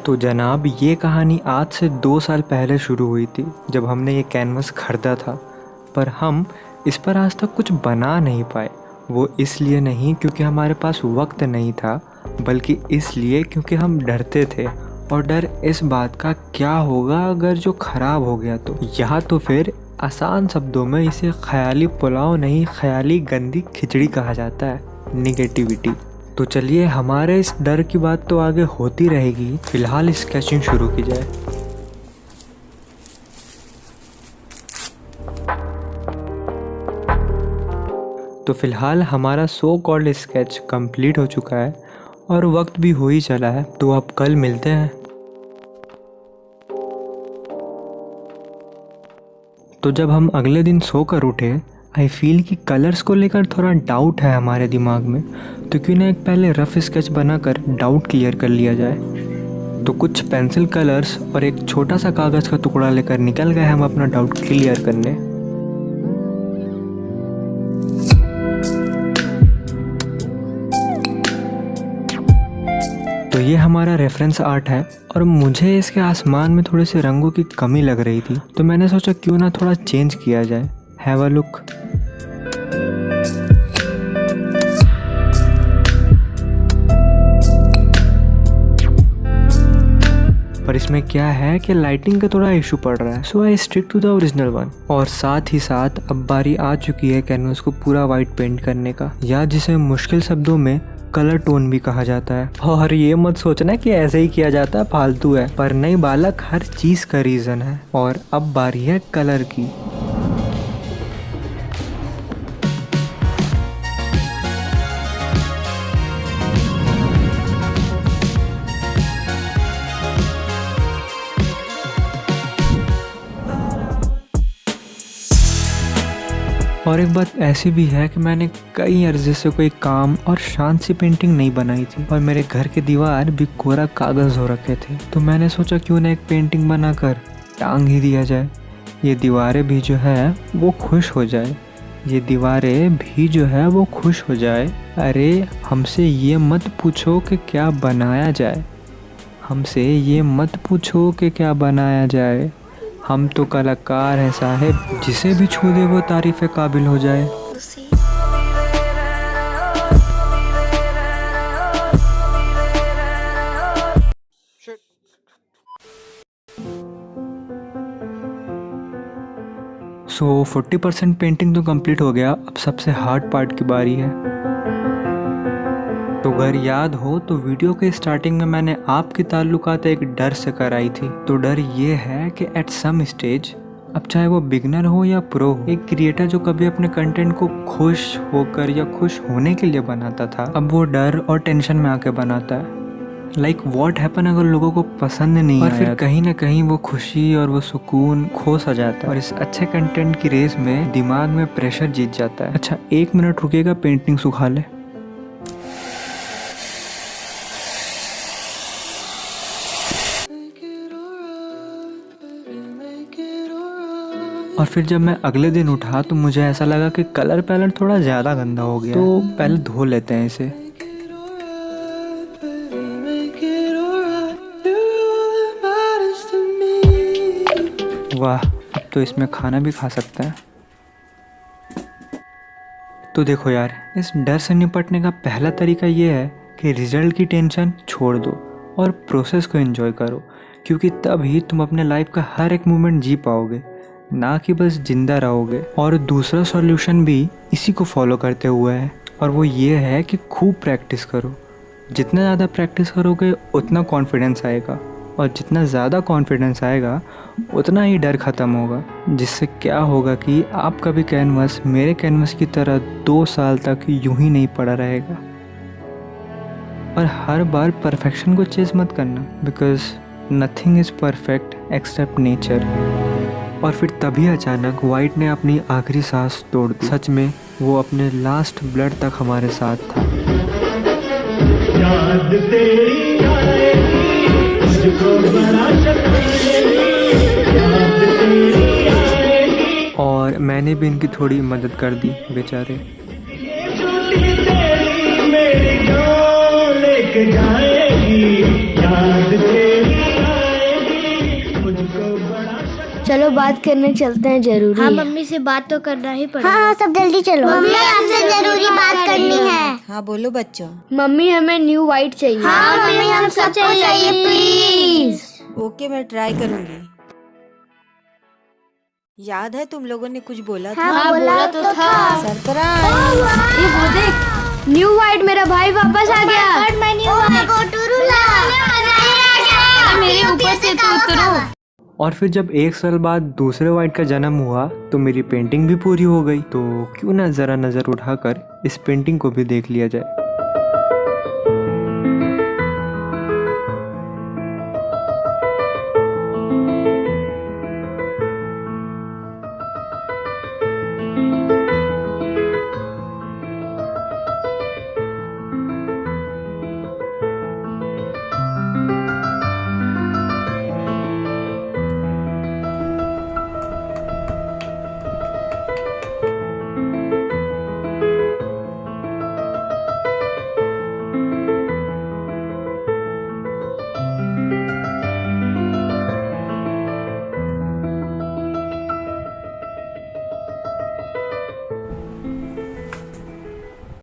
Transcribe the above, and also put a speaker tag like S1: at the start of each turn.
S1: तो जनाब ये कहानी आज से 2 साल पहले शुरू हुई थी जब हमने ये कैनवस ख़रीदा था, पर हम इस पर आज तक कुछ बना नहीं पाए। वो इसलिए नहीं क्योंकि हमारे पास वक्त नहीं था, बल्कि इसलिए क्योंकि हम डरते थे। और डर इस बात का क्या होगा अगर जो ख़राब हो गया तो। या तो फिर आसान शब्दों में इसे ख़याली पुलाव नहीं, ख़याली गंदी खिचड़ी कहा जाता है, निगेटिविटी। तो चलिए हमारे इस डर की बात तो आगे होती रहेगी, फ़िलहाल स्केचिंग शुरू की जाए। तो फ़िलहाल हमारा सो कॉल्ड स्केच कंप्लीट हो चुका है और वक्त भी हो ही चला है, तो अब कल मिलते हैं। तो जब हम अगले दिन सोकर उठे, आई फील कि कलर्स को लेकर थोड़ा डाउट है हमारे दिमाग में, तो क्यों ना एक पहले रफ़ स्केच बनाकर डाउट क्लियर कर लिया जाए। तो कुछ पेंसिल कलर्स और एक छोटा सा कागज़ का टुकड़ा लेकर निकल गए हम अपना डाउट क्लियर करने। तो ये हमारा रेफरेंस आर्ट है और मुझे इसके आसमान में थोड़े से रंगों की कमी लग रही थी, तो मैंने सोचा क्यों ना थोड़ा चेंज किया जाए। Have a look. पर इसमें क्या है कि लाइटिंग का थोड़ा इशू पड़ रहा है, so I stick to the original one. और साथ ही साथ अब बारी आ चुकी है कैनवस को पूरा वाइट पेंट करने का, या जिसे मुश्किल शब्दों में कलर टोन भी कहा जाता है। और ये मत सोचना कि ऐसे ही किया जाता है, फालतू है, पर नहीं बालक, हर चीज का रीजन है। और अब बारी है कलर की। और एक बात ऐसी भी है कि मैंने कई अर्जे से कोई काम और शांत सी पेंटिंग नहीं बनाई थी, और मेरे घर के दीवार भी कोरा कागज़ हो रखे थे, तो मैंने सोचा क्यों ना एक पेंटिंग बनाकर टांग ही दिया जाए। ये दीवारें भी जो है वो खुश हो जाए, ये दीवारें भी जो है वो खुश हो जाए। अरे हमसे ये मत पूछो कि क्या बनाया जाए, हमसे ये मत पूछो कि क्या बनाया जाए। हम तो कलाकार हैं साहेब, जिसे भी छू दे वो तारीफ़ काबिल हो जाए। सो 40% पेंटिंग तो कंप्लीट हो गया, अब सबसे हार्ड पार्ट की बारी है। तो अगर याद हो तो वीडियो के स्टार्टिंग में मैंने आपकी ताल्लुकात एक डर से कराई थी। तो डर ये है कि एट सम स्टेज, अब चाहे वो बिगनर हो या प्रो हो, एक क्रिएटर जो कभी अपने कंटेंट को खुश होकर या खुश होने के लिए बनाता था, अब वो डर और टेंशन में आके बनाता है। लाइक व्हाट हैपन अगर लोगों को पसंद नहीं आया, और फिर कहीं ना कहीं वो खुशी और वो सुकून खो सा जाता है, और इस अच्छे कंटेंट की रेस में दिमाग में प्रेशर जीत जाता है। अच्छा 1 मिनट रुकेगा, पेंटिंग सुखा ले। और फिर जब मैं अगले दिन उठा तो मुझे ऐसा लगा कि कलर पैलेट थोड़ा ज़्यादा गंदा हो गया, तो पहले धो लेते हैं इसे। वाह, अब तो इसमें खाना भी खा सकते हैं। तो देखो यार, इस डर से निपटने का पहला तरीका ये है कि रिजल्ट की टेंशन छोड़ दो और प्रोसेस को एंजॉय करो, क्योंकि तभी तुम अपने लाइफ का हर एक मोमेंट जी पाओगे, ना कि बस जिंदा रहोगे। और दूसरा सॉल्यूशन भी इसी को फॉलो करते हुए है, और वो ये है कि खूब प्रैक्टिस करो। जितना ज़्यादा प्रैक्टिस करोगे उतना कॉन्फिडेंस आएगा, और जितना ज़्यादा कॉन्फिडेंस आएगा उतना ही डर ख़त्म होगा, जिससे क्या होगा कि आपका भी कैनवस मेरे कैनवस की तरह 2 साल तक यूं ही नहीं पड़ा रहेगा। और हर बार परफेक्शन को चेज़ मत करना, because nothing is perfect except nature. और फिर तभी अचानक वाइट ने अपनी आखिरी सांस तोड़ दी। सच में वो अपने लास्ट ब्लड तक हमारे साथ था। याद तेरी आएगी, मुझको बड़ा याद तेरी आएगी। और मैंने भी इनकी थोड़ी मदद कर दी, बेचारे। मेरी जान लेके जाएगी, याद तेरी
S2: चलो बात करने चलते हैं, जरूरी
S3: हाँ
S2: है।
S3: मम्मी से बात तो करना ही पड़ेगा।
S4: हाँ सब जल्दी चलो, मम्मी हमसे जरूरी बात करनी है।
S5: हाँ बोलो बच्चों।
S2: मम्मी हमें न्यू वाइट चाहिए।
S4: हाँ मम्मी हम सबको चाहिए प्लीज।
S5: ओके मैं ट्राई करूंगी। याद है तुम लोगों ने कुछ बोला था?
S4: हाँ बोला तो था।
S5: सरप्राइज।
S2: ये वो देख, न्यू वाइट मेरा भाई वापस आ गया। मेरे ऊपर से तो उतरो।
S1: और फिर जब 1 साल बाद दूसरे वाइट का जन्म हुआ तो मेरी पेंटिंग भी पूरी हो गई। तो क्यों ना ज़रा नज़र उठाकर इस पेंटिंग को भी देख लिया जाए।